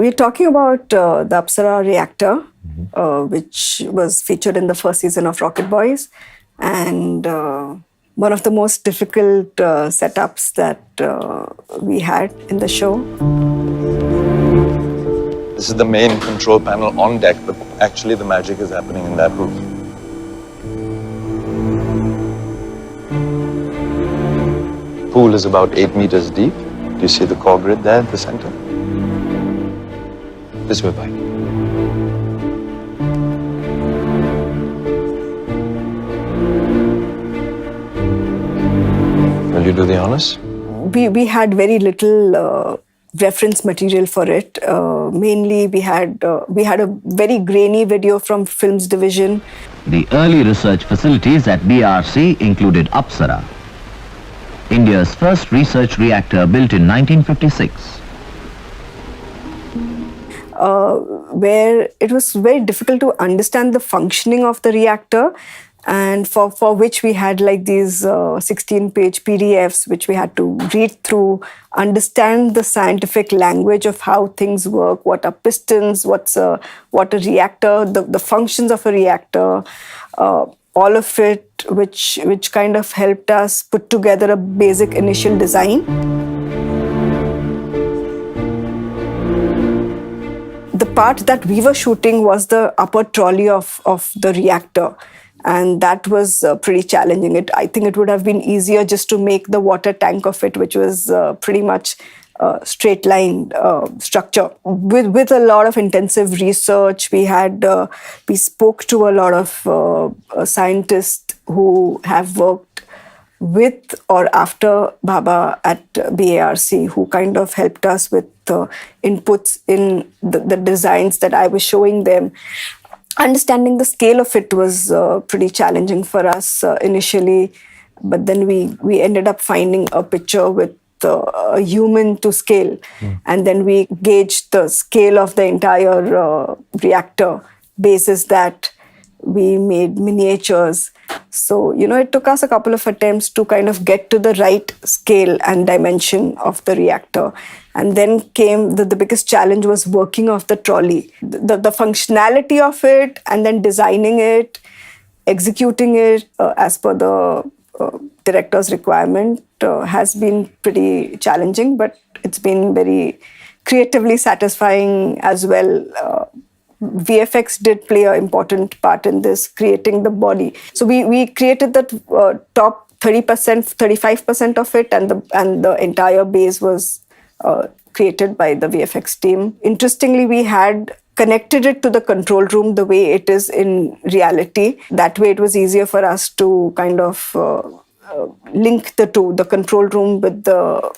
We're talking about the Apsara Reactor, which was featured in the first season of Rocket Boys, and one of the most difficult setups that we had in the show. This is the main control panel on deck, but actually the magic is happening in that room. Pool is about 8 meters deep. Do you see the core grid there at the center? This way, bye. Will you do the honors? We had very little reference material for it. Mainly, we had a very grainy video from Films Division. The early research facilities at BRC included Apsara, India's first research reactor built in 1956. Where it was very difficult to understand the functioning of the reactor, and for which we had like these 16-page PDFs which we had to read through, understand the scientific language of how things work, what are pistons, what a reactor, the functions of a reactor, all of it, which kind of helped us put together a basic initial design. The part that we were shooting was the upper trolley of the reactor. And that was pretty challenging. I think it would have been easier just to make the water tank of it, which was pretty much straight line structure. With a lot of intensive research, we spoke to a lot of scientists who have worked with or after Baba at BARC, who kind of helped us with inputs in the designs that I was showing them. Understanding the scale of it was pretty challenging for us initially, but then we ended up finding a picture with a human to scale, and then we gauged the scale of the entire reactor. Basis that we made miniatures. So, it took us a couple of attempts to kind of get to the right scale and dimension of the reactor. And then came the biggest challenge was working off the trolley. The functionality of it, and then designing it, executing it as per the director's requirement has been pretty challenging, but it's been very creatively satisfying as well. VFX did play an important part in this, creating the body. So we created the top 30%, 35% of it, and the entire base was created by the VFX team. Interestingly, we had connected it to the control room the way it is in reality. That way it was easier for us to kind of link the two, the control room with the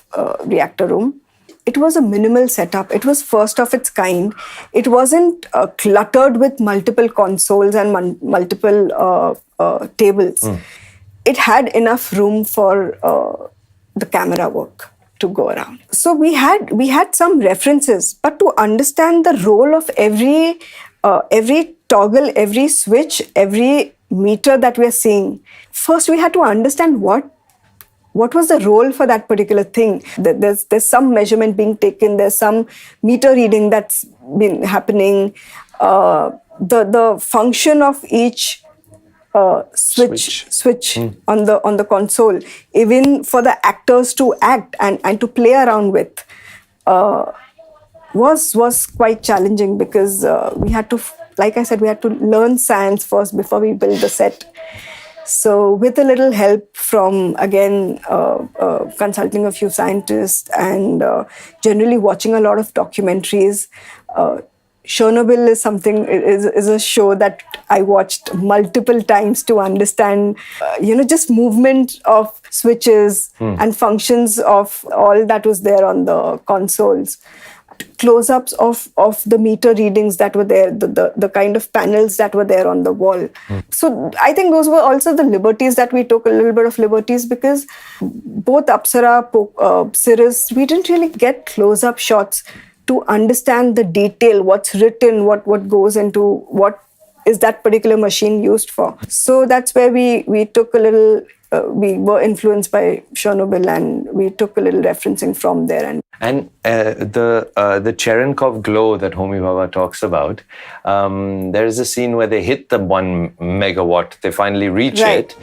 reactor room. It was a minimal setup. It was first of its kind. It wasn't cluttered with multiple consoles and multiple tables. It had enough room for the camera work to go around. So we had some references, but to understand the role of every toggle, every switch, every meter that we're seeing, first we had to understand what was the role for that particular thing. There's some measurement being taken, there's some meter reading that's been happening. The function of each switch on the console, even for the actors to act and to play around with, was quite challenging, because we had to, like I said, we had to learn science first before we build the set. So with a little help from, again, consulting a few scientists and generally watching a lot of documentaries, Chernobyl is a show that I watched multiple times to understand, just movement of switches and functions of all that was there on the consoles. Close-ups of the meter readings that were there, the kind of panels that were there on the wall. So I think those were also the liberties that we took, a little bit of liberties, because both Apsara, Cirrus, we didn't really get close-up shots to understand the detail, what's written, what goes into, what is that particular machine used for. So that's where we took a little we were influenced by Chernobyl, and we took a little referencing from there. And the Cherenkov glow that Homi Bhabha talks about, there is a scene where they hit the 1 megawatt. They finally reach it.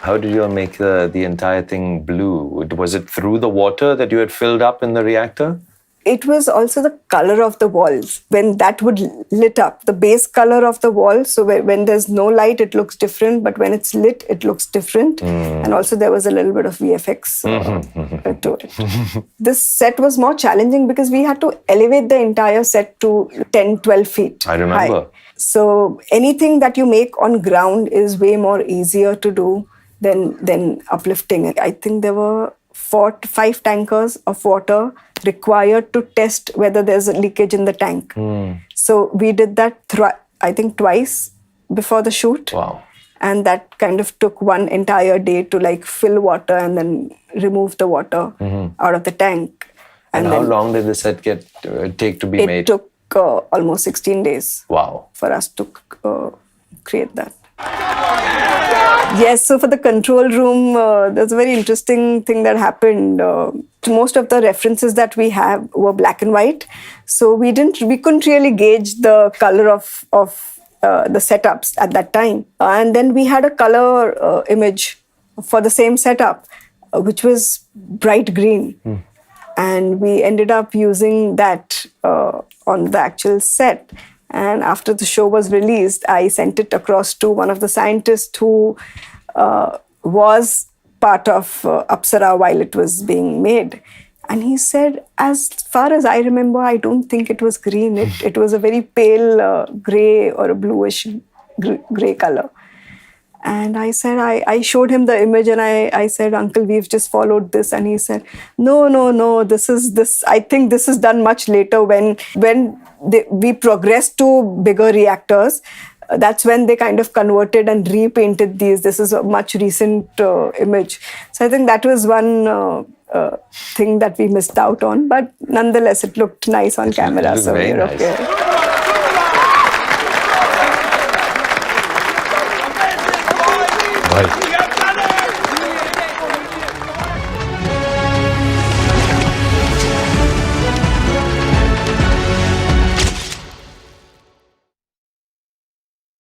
How did you all make the entire thing blue? Was it through the water that you had filled up in the reactor? It was also the color of the walls. When that would lit up, the base color of the wall. So when there's no light, it looks different. But when it's lit, it looks different. And also there was a little bit of VFX to it. This set was more challenging because we had to elevate the entire set to 10, 12 feet I remember. high. So anything that you make on ground is way more easier to do than uplifting it. I think there were 4 to 5 tankers of water required to test whether there's a leakage in the tank. So we did that, I think, twice before the shoot. Wow. And that kind of took one entire day to like fill water and then remove the water out of the tank. And how long did the set take to be made? It took almost 16 days. Wow. For us to create that. Yes, so for the control room, there's a very interesting thing that happened. Most of the references that we have were black and white, so we couldn't really gauge the color of the setups at that time. And then we had a color image for the same setup, which was bright green. And we ended up using that on the actual set. And after the show was released, I sent it across to one of the scientists who was part of Apsara while it was being made. And he said, as far as I remember, I don't think it was green. It was a very pale gray or a bluish gray color. And I said, I showed him the image and I said, Uncle, we've just followed this. And he said, no, I think this is done much later when we progressed to bigger reactors. That's when they kind of converted and repainted these. This is a much recent image. So I think that was one thing that we missed out on. But nonetheless, it looked nice on camera. It looked very nice. Okay.